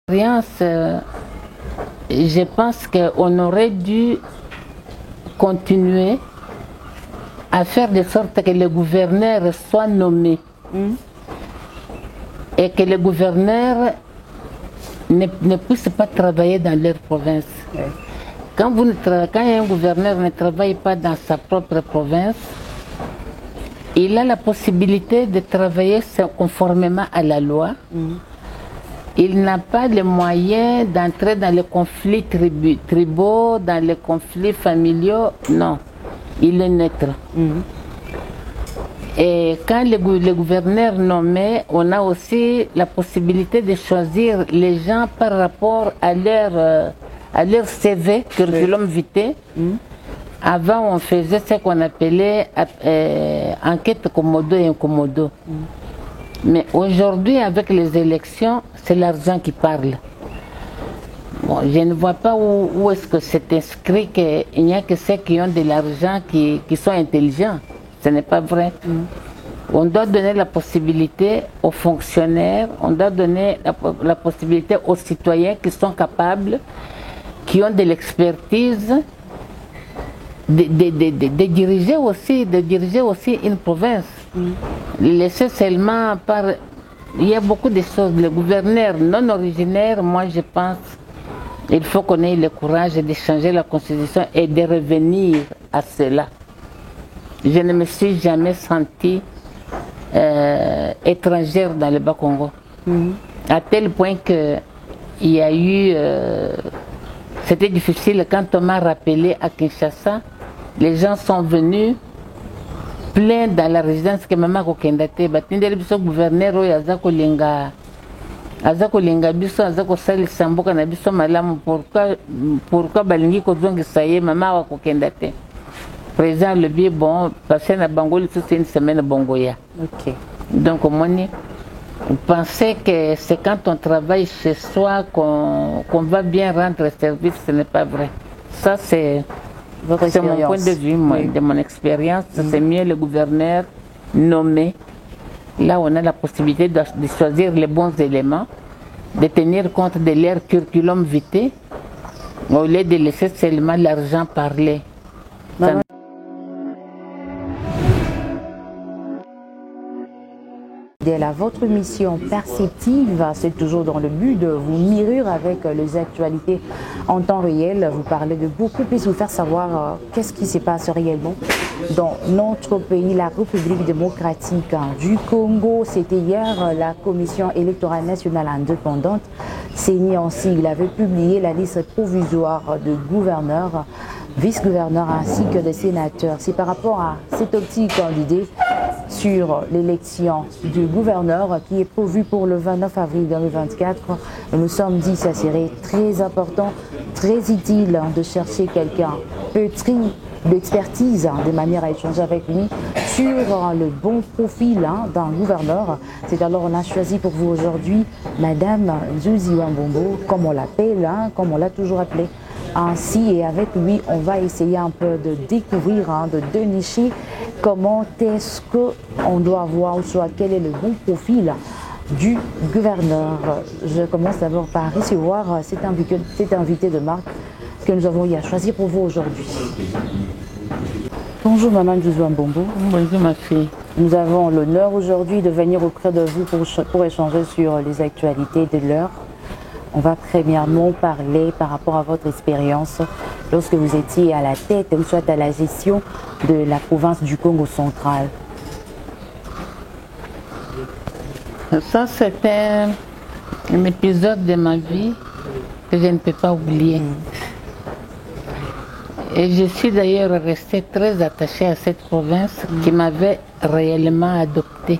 Je pense qu'on aurait dû continuer à faire de sorte que les gouverneurs soient nommés et que les gouverneurs ne puissent pas travailler dans leur province. Ouais. Quand un gouverneur ne travaille pas dans sa propre province, il a la possibilité de travailler conformément à la loi. Il n'a pas les moyens d'entrer dans les conflits tribaux, dans les conflits familiaux. Non, il est neutre. Et quand les gouverneurs nommés, on a aussi la possibilité de choisir les gens par rapport à leur CV, curriculum vitae. Avant, on faisait ce qu'on appelait enquête commodo et incommodo. Mais aujourd'hui, avec les élections, c'est l'argent qui parle. Bon, je ne vois pas où est-ce que c'est inscrit qu'il n'y a que ceux qui ont de l'argent qui sont intelligents. Ce n'est pas vrai. On doit donner la possibilité aux fonctionnaires, on doit donner la possibilité aux citoyens qui sont capables, qui ont de l'expertise, de diriger aussi une province. Laisser seulement par... Il y a beaucoup de choses. Les gouverneurs non originaires, moi je pense qu'il faut qu'on ait le courage de changer la constitution et de revenir à cela. Je ne me suis jamais sentie étrangère dans le Bas-Congo. À tel point qu'il y a eu... c'était difficile quand on m'a rappelé à Kinshasa. Les gens sont venus plein dans la résidence que maman kokendate. Batindeli biso gouverneur oyo aza kolinga biso aza kosalisa mboka na biso malamu. Pourquoi balingi kozongisa ye mama wa kokendate. Président le bien bon passé na bango c'est une semaine bongoya. Ok. Donc on pensait que c'est quand on travaille chez soi qu'on va bien rendre service. Ce n'est pas vrai. Ça c'est mon point de vue, de mon expérience. C'est mieux le gouverneur nommé. Là on a la possibilité de choisir les bons éléments, de tenir compte de leur curriculum vitae, au lieu de laisser seulement l'argent parler. Votre mission perceptive, c'est toujours dans le but de vous nourrir avec les actualités en temps réel. Vous parlez de beaucoup plus, vous faire savoir qu'est-ce qui se passe réellement dans notre pays, la République démocratique du Congo. C'était hier la Commission électorale nationale indépendante, CENI en sigle, avait publié la liste provisoire de gouverneurs, vice-gouverneurs ainsi que des sénateurs. C'est par rapport à cette optique d'idée sur l'élection du gouverneur qui est prévue pour le 29 avril 2024. Nous sommes dit que ça serait très important, très utile de chercher quelqu'un pétri d'expertise de manière à échanger avec lui sur le bon profil d'un gouverneur. C'est alors on a choisi pour vous aujourd'hui Madame Zuzi Wambombo, comme on l'appelle, comme on l'a toujours appelé. Ainsi, et avec lui, on va essayer un peu de découvrir, de dénicher comment est-ce qu'on doit voir, ou soit quel est le bon profil du gouverneur. Je commence d'abord par recevoir cet invité de marque que nous avons eu à choisir pour vous aujourd'hui. Bonjour Maman Zuzi Wambombo. Bonjour ma fille. Nous avons l'honneur aujourd'hui de venir auprès de vous pour échanger sur les actualités de l'heure. On va premièrement parler par rapport à votre expérience lorsque vous étiez à la tête ou soit à la gestion de la province du Congo central. Ça, c'était un épisode de ma vie que je ne peux pas oublier. Et je suis d'ailleurs restée très attachée à cette province qui m'avait réellement adoptée.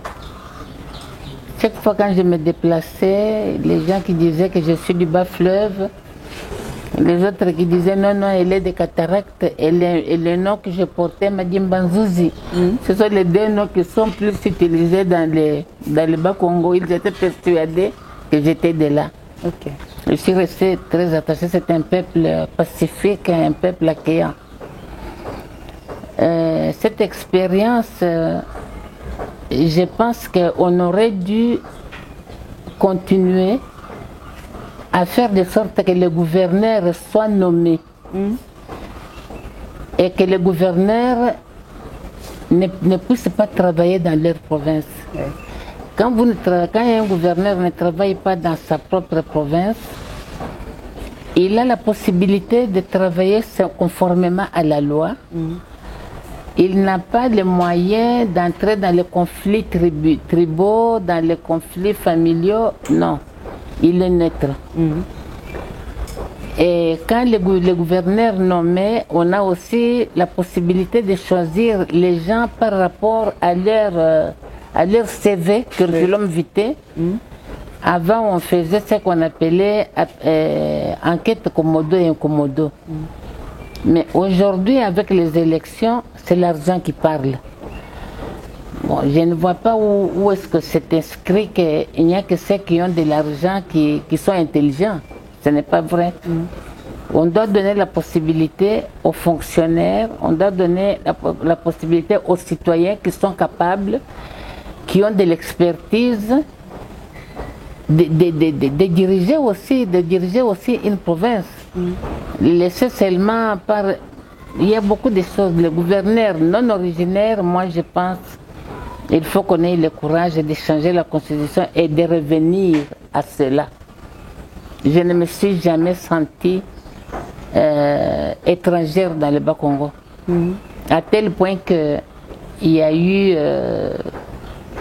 Chaque fois quand je me déplaçais, les gens qui disaient que je suis du bas fleuve, les autres qui disaient non, non, elle est de cataracte, et le nom que je portais m'a dit Mbanzuzi. Ce sont les deux noms qui sont plus utilisés dans le bas Congo. Ils étaient persuadés que j'étais de là. Okay. Je suis restée très attachée. C'est un peuple pacifique, un peuple accueillant. Cette expérience, je pense qu'on aurait dû continuer à faire de sorte que les gouverneurs soient nommés et que les gouverneurs ne puissent pas travailler dans leur province. Oui. Quand un gouverneur ne travaille pas dans sa propre province, il a la possibilité de travailler conformément à la loi. Il n'a pas les moyens d'entrer dans les conflits tribaux, dans les conflits familiaux. Non, il est neutre. Et quand les gouverneurs nommés, on a aussi la possibilité de choisir les gens par rapport à leur CV, curriculum vitae. Avant, on faisait ce qu'on appelait enquête commodo et incommodo. Mais aujourd'hui, avec les élections, c'est l'argent qui parle. Bon, je ne vois pas où est-ce que c'est inscrit qu'il n'y a que ceux qui ont de l'argent qui sont intelligents. Ce n'est pas vrai. On doit donner la possibilité aux fonctionnaires, on doit donner la possibilité aux citoyens qui sont capables, qui ont de l'expertise, de diriger aussi une province. Laisser seulement par... Il y a beaucoup de choses. Les gouverneurs non originaires, moi je pense, il faut qu'on ait le courage de changer la constitution et de revenir à cela. Je ne me suis jamais sentie étrangère dans le Bas-Congo. À tel point que il y a eu...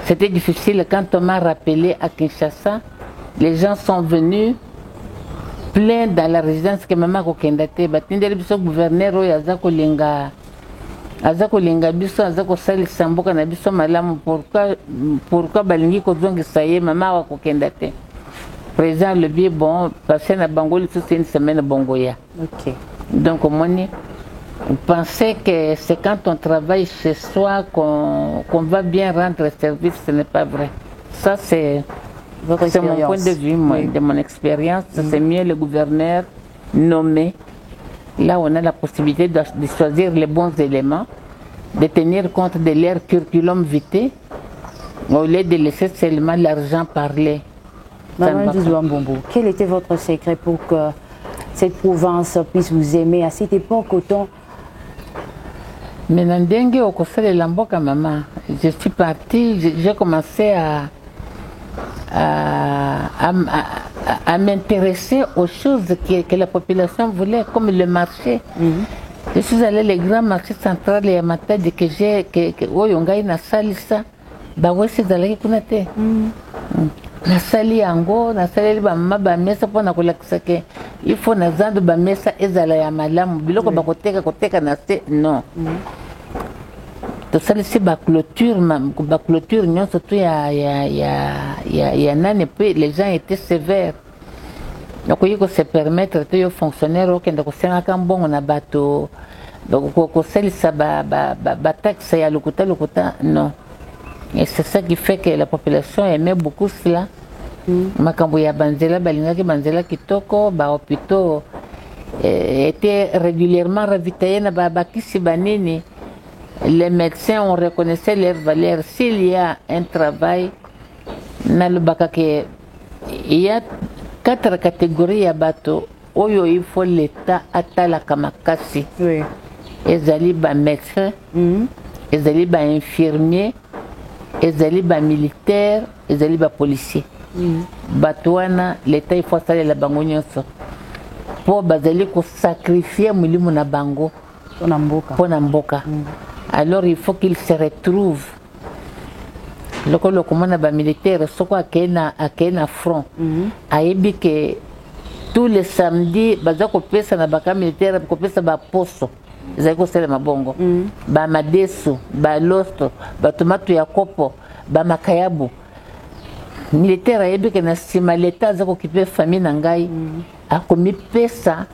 c'était difficile quand on m'a rappelé à Kinshasa. Les gens sont venus plein dans la résidence que maman kokendate. Batindeli biso gouverneur oyo aza kolinga biso aza kosalisa mboka na biso malamu. Pourquoi balingi kozongisa ye mama wa kokendate. Président le bien bon, passé na bango c'est une semaine bongoya. Ok. Donc on pensait que c'est quand on travaille chez soi qu'on va bien rendre service, ce n'est pas vrai. Ça c'est mon point de vue, de mon expérience. C'est mieux le gouverneur nommé. Là on a la possibilité de choisir les bons éléments, de tenir compte de leur curriculum vitae, au lieu de laisser seulement l'argent parler. Maman Dizouambombo, quel était votre secret pour que cette province puisse vous aimer à cette époque autant? Mais Nandenge au conseil de Lamboka, maman, je suis partie, j'ai commencé à m'intéresser aux choses que la population voulait, comme le marché. Je suis allée les grands marchés centrales et à Matadi que j'ai, que Oyonga na salisa, bawesi zalaki kunate. Nasali yango, nasali bamama bamesa pona kolakisa ke il faut nazando bamesa ezala ya malamu biloko bakoteka na se non. To salisi ba clôture nyonso tu ya nani pe les gens étaient sévères. Donc il faut se permettre que les fonctionnaires okenda kosenga kambongo na bato donc ko salisa ba taxe ya lokuta non. Et c'est ça qui fait que la population aimait beaucoup cela. Makambo ya banzela balingaki banzela kitoko, ba hôpitaux étaient régulièrement ravitaillés na bakisi banini. Les médecins on reconnaissait leur valeur. S'il y a un travail na le bakake, il y a 4 catégories ya bato oyo il faut l'état atala kamakasi. Oui. Ezali ba médecin, ezali ba infirmier, ezali ba militaire, ezali ba policier. Batouana l'état il faut saler la bango nyonso pour bazali ko sacrifier mulimu na bango pona mboka. Alors il faut qu'il se retrouve lokolo komona ba militaire soko akena front ayebi que tous les samedis baza ko pesa na baka militaire ko pesa ba poso ezali ko sala mabongo ba madeso ba losto ba tomato ya kopo ba makayabu militaire ayebi que na sima l'état aza kokipe famille na ngai akomi pesa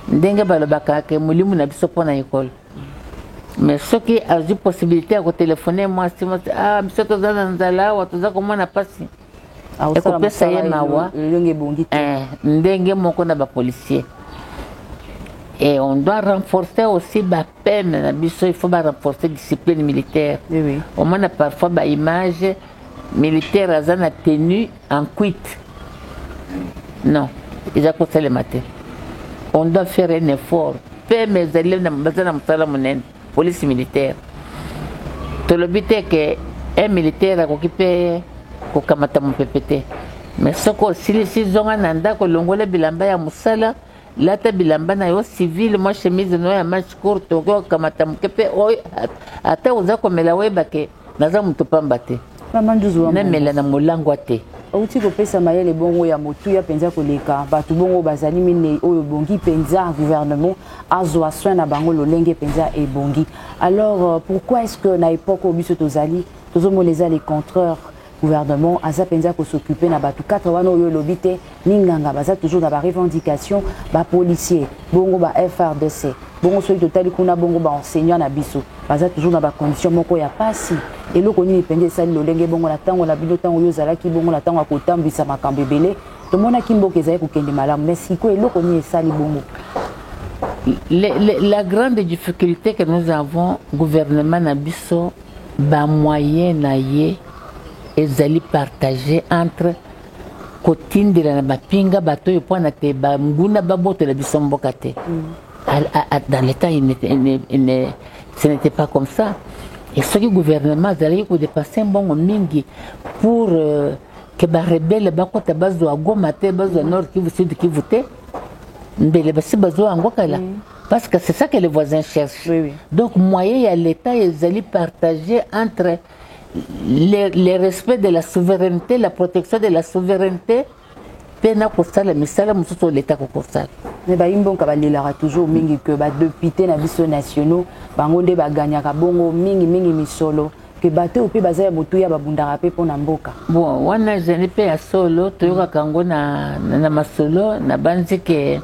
ndenge balobaka ke mulimu na biso pona école. Mais ce qui a eu possibilité à téléphoner moi si monsieur toza na nzala wa toza komona pasi ekopesa ye mawa ndenge moko na ba policier. Et on doit renforcer aussi la peine, il faut renforcer la discipline militaire. Oui. On a parfois des images militaires à tenue en cuite. Non, ils ont commencé le matin. On doit faire un effort. Paix mes élèves dans la police militaire. Tout le but est que un militaire a occupé au Kamata mon PPT. Mais ce que si ont un anda que l'ongole bilamba ya musala, là ta bilamba na yo civil, moi chemise no ya manche courte au Kamata mon PPT. Ata uza comme la weba que naza mutopambate. Maman Douzoua. Na mela na mulango ate. Outi ko pesa mayele bongo ya motu ya penza koleka batu bongo bazali mine oyo bongi penza gouvernement azwa soin na bango lolenge penza et bongi. Alors pourquoi est-ce que na époque au biso tozali tozomoneza les contreurs gouvernement aza penza ko s'occuper na batu 80 oyo lobité ninganga baza toujours na ba revendication ba policier bongo ba FRDC bongo soki totali kuna bongo ba enseignant na biso baza toujours na ba condition moko ya pasi eloko nini pende sali lolenge bongo na tango la bino tango yo zalaki bongo na tango akotambisa makambo ebele tomona kimboka ezali kokende malamu mais siko eloko nini esali bongo. La grande difficulté que nous avons gouvernement na biso ba moyen na ye ezali partagé entre kotindela na bapinga bato yo pona te ba nguna babotela biso mboka te. Dans l'état ce n'était pas comme ça. Et ce que le gouvernement a dépassé un bon mingi pour que les rebelles bakota bazo agoma te bazo nord qui vous sud qui vous te mbele basi bazo angokala parce que c'est ça que les voisins cherchent. Oui. Donc moyen il y a l'état ils allaient partager entre le respect de la souveraineté, la protection de la souveraineté pena kosala misala mususu l'état kokosala. Mais baimbo kabalela toujours mingi que ba député na biso nationaux bango nde baganyaka bongo mingi misolo que bato pe bazaya motu ya babundaka pe pona mboka. Bon wana je ne pe ya solo toyoka kango na masolo na banzi ke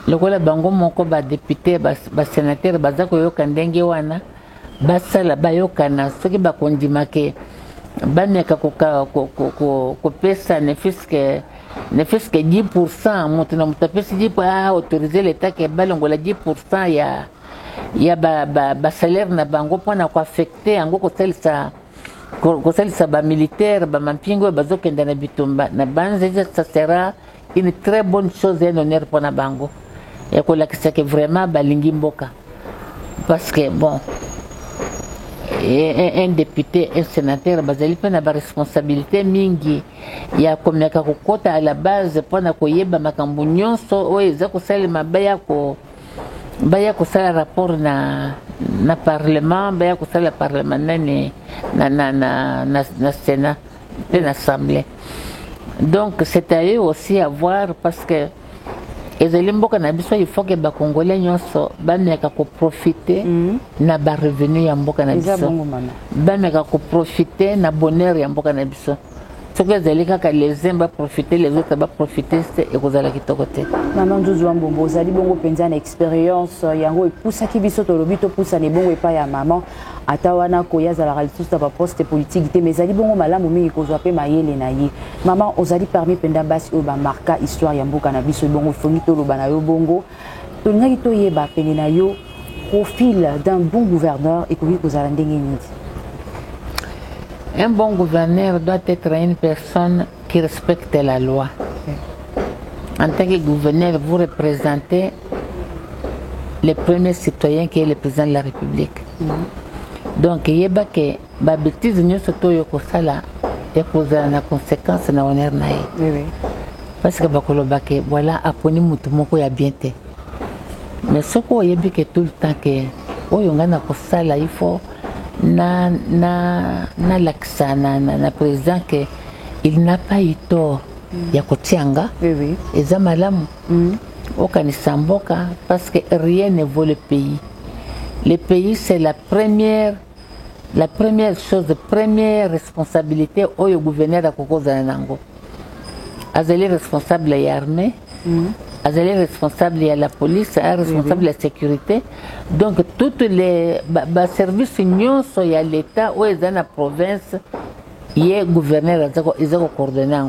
lokola bango moko ba député ba sénateur baza koyoka ndenge wana basala bayokana soki bakondima ke bameka kopesa ne fût-ce que 10% moto na moto apesi 10 a autoriser l'état ke balongola 10% ya ba salaire na bango mpona koaffecte yango kosalisa bamilitaire bamampingo bazokenda na bitumba na banze ça sera une très bonne chose et un honneur mpona bango ya kolakisa ke vraiment balingi mboka parce que bon un député, un sénateur, bazali pe na ba responsabilité mingi ya komeka kokota à la base pona koyeba makambo nyonso oyo eza kosalema baya kosala rapport na parlement baya kosala parlement nani na sénat pe na assemblée. Donc c'est à eux aussi à voir parce que ezali mboka na biso il faut que ba congolais nyonso bameka ko profiter na ba revenu ya mboka na biso bameka ko profiter na bonheur ya mboka na biso soki ezali kaka les uns ba profiter les autres ba profiter c'est ekozala kitoko te. Maman Douzoua Mbombo ozali bongo penza na expérience yango epusaki biso tolobi topusa ne bongo epa ya maman ata wana koya zalaka lisusu ba poste politique te mais ezali bongo malamu mingi kozwa pe mayele na ye. Maman ozali parmi penda basi oyo bamarka histoire ya mboka na biso bongo fongi toloba na yo bongo tolingaki toyeba pene na yo profil d'un bon gouverneur ekoki kozala ndenge nini. Un bon gouverneur doit être une personne qui respecte la loi. En tant que gouverneur, vous représentez le premier citoyen qui est le président de la République. Donc, il y a des bêtises qui sont là et qui ont des conséquences dans l'honneur. Parce que voilà, après nous, tout le bien. Mais ce qu'on y a tout le temps que il faut na laksa na président que il n'a pas eu tort ya kotianga eza malamu okanisa mboka parce que rien ne vaut le pays. Le pays c'est la première chose, première responsabilité oyo gouverneur akokozala nango azali responsable ya armée azali responsable de la police, responsable de la sécurité. Donc, toutes les services nyonso ya l'État ou dans la province, il y a un gouverneur qui est coordonné.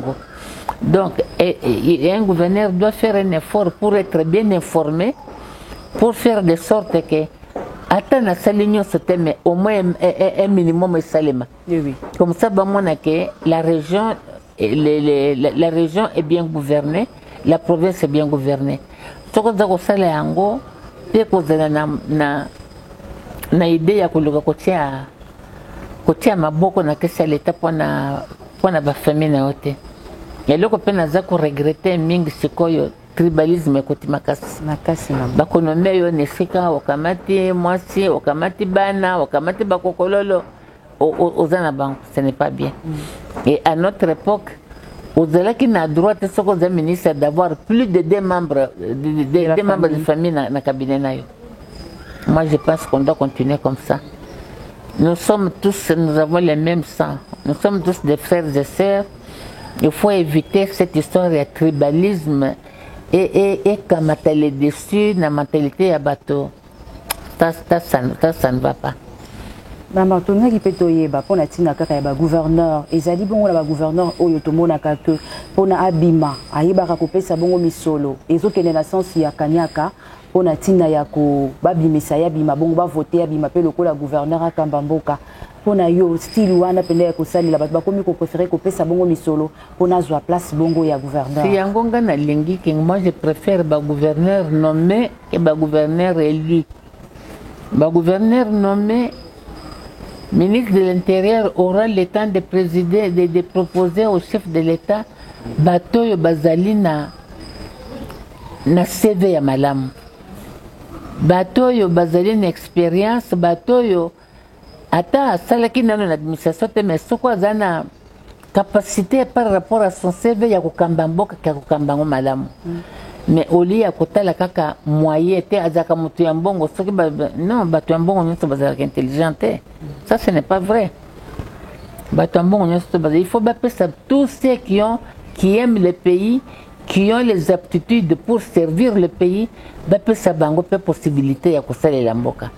Donc, un gouverneur doit faire un effort pour être bien informé, pour faire de sorte que attends la salle mais au moins un minimum de salima. Comme ça, la région est bien gouvernée. la province est bien gouvernée. Ce que vous avez yango, c'est que vous avez na idée ya kuluka kotia maboko na kesi ya l'État pour na ba famille na yote. Eloko pe naza ko regretter mingi sikoyo tribalisme ekoti makasi. Makasi na bakonome yo nesika okamati mwasi okamati bana okamati bakokololo ozana banko, ce n'est pas bien. Et à notre époque, ozalaki na droite soko za ministre d'avoir plus de deux membres de famille na cabinet na yo. Moi je pense qu'on doit continuer comme ça. Nous sommes tous, nous avons les mêmes sangs. Nous sommes tous des frères et sœurs. Il faut éviter cette histoire de tribalisme et kamatale dessus, la mentalité à bateau. Ça ne va pas. Maman, tu as dit que pour la gouverneur, et dit bon la gouverneur oyo tomona ka que pour na abima ayeba ka kopesa bongo misolo ezoke na sens ya kanyaka pour na tina ya ko babimisa ya bima bongo ba voter ya bima pe lokola gouverneur akamba mboka pour na yo style wana pele ko sali la ba komi ko préférer kopesa bongo misolo pour na zwa place bongo ya gouverneur. Si yangonga na lingi king, moi je préfère ba gouverneur nommé que ba gouverneur élu. Ba gouverneur nommé, ministre de l'Intérieur aura le temps de présider, de proposer au chef de l'État Batoyo Bazali na CV ya malamu. Batoyo Bazali na expérience, Batoyo ata salaki nano na administration te mais soko azana capacité par rapport à son CV ya kokamba mboka ka kokamba ngo malamu. Mais au lieu ya kotala kaka moyen te azaka mutu ya mbongo soki non batu ya mbongo nyonso bazalaka intelligente. Ça ce n'est pas vrai. Batu ya mbongo nyonso bazalaka, il faut bapesa tous ceux qui aiment le pays, qui ont les aptitudes pour servir le pays, bapesa bango pe possibilité ya kosalela mboka.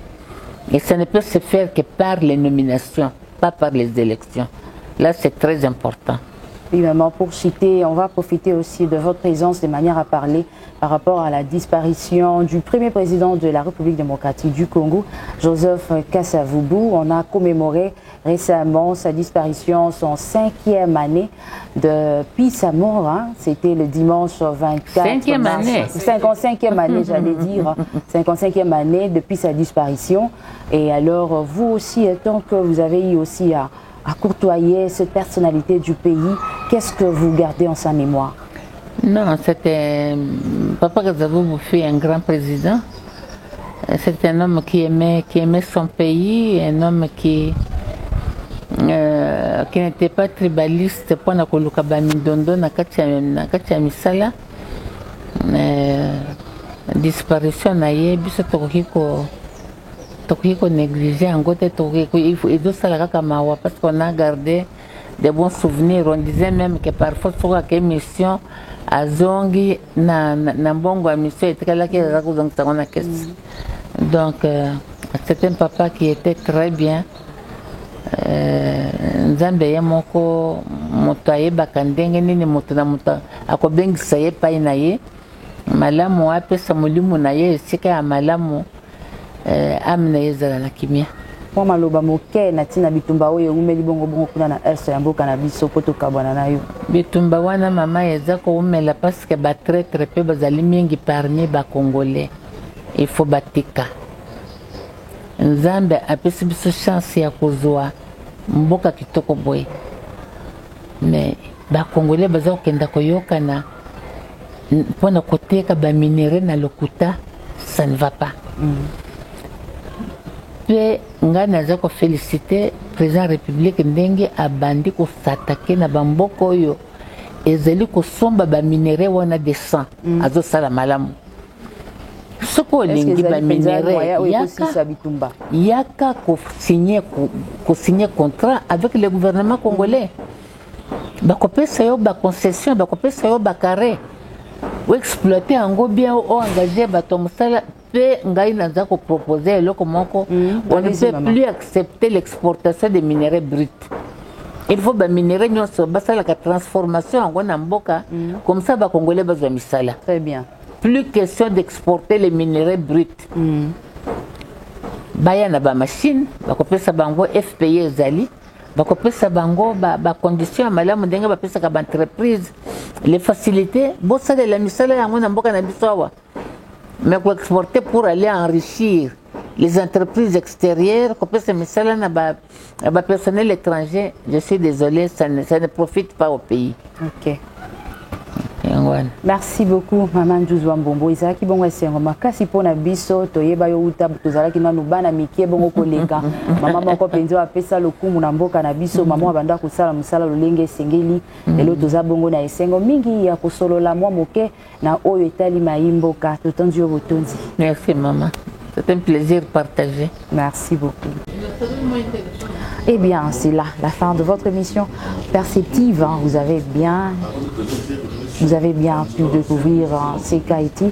Et ça ne peut se faire que par les nominations, pas par les élections. Là c'est très important. Oui, maman, pour citer, on va profiter aussi de votre présence de manière à parler par rapport à la disparition du premier président de la République démocratique du Congo, Joseph Kasavubu. On a commémoré récemment sa disparition, son 5e année depuis sa mort. Hein. C'était le dimanche 24 5e mars. année. 55e année, j'allais dire. 55e année depuis sa disparition. Et alors, vous aussi, tant que vous avez eu aussi à courtoyer cette personnalité du pays, qu'est-ce que vous gardez en sa mémoire? Non, c'était Papa Kasavubu fut un grand président. C'était un homme qui aimait son pays, un homme qui n'était pas tribaliste pour na koluka ba mindondo na kati ya misala. Disparition na ye biso tokoki ko négliger yango te, il faut ezosala kaka mawa parce qu'on a gardé de bons souvenirs. On disait même que parfois soka ke mission azongi na mbongo ya mission etikalaki ezaka kozongisa ngo na kesi. Donc c'est un papa qui était très bien. Nzambe ye moko moto ayebaka ndenge nini moto na moto akobengisa ye pai na ye malamu apesa molimo na ye esika ya malamu. Amna ezala na kimia kwa maloba moke na tina bitumba oyo umeli bongo kuna na else ya mboka na biso poto kabwana na yo bitumba wana mama eza ko umela parce que ba très peu bazali mingi parmi ba congolais. Il faut batika Nzambe apesi biso chance ya kozwa mboka kitoko boye, mais ba congolais baza kokenda koyokana mpona koteka ba minere na lokuta, ça ne va pas. Pe nga naza ko féliciter président république ndenge abandi ko s'attaquer na bamboko oyo ezali ko somba ba minere wana de sang azo sala malamu. Soko lingi ba minere yaka ko signer contrat avec le gouvernement congolais. Ba kopesa yo ba concession, ba kopesa yo ba carré. Ou exploiter ango bien ou engager ba tomsala. On ne peut plus accepter l'exportation des minéraux bruts. Il faut que les minéraux soient la transformation en mboka, comme ça les Congolais besoin misala. Très bien. Plus question d'exporter les minéraux bruts. Baya na ba machine, ba kopesa bango FPI ezali, bakopesa bango condition ya malamu ndenge bapesaka baentreprise les facilités bosalela misala yango na mboka na biso awa mais koexporter pour aller enrichir les entreprises extérieures, kopesa misala na personnel étranger, je suis désolé, ça ne profite pas au pays. Ok. Merci beaucoup, Maman Juzwa Mbombo. Isaki bongo esengo makasi pona biso toyeba yo uta tozalaki nanu bana mikie bongo koleka. Mama moko penzo apesa lokumu na mboka na biso mama abanda kosala musala lolenge esengeli elo toza bongo na esengo mingi ya kosolola mwa moke na oyo etali mayimboka totondi yo botondi. Merci maman. C'est un plaisir partagé. Merci beaucoup. Eh bien, c'est là la fin de votre émission perceptive. Hein. Vous avez bien pu découvrir CK Haïti,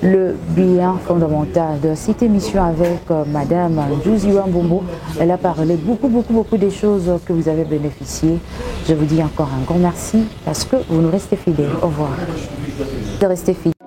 le bilan fondamental de cette émission avec Madame Juzwa Mbombo. Elle a parlé beaucoup des choses que vous avez bénéficiées. Je vous dis encore un grand merci parce que vous nous restez fidèles. Au revoir. Restez fidèles.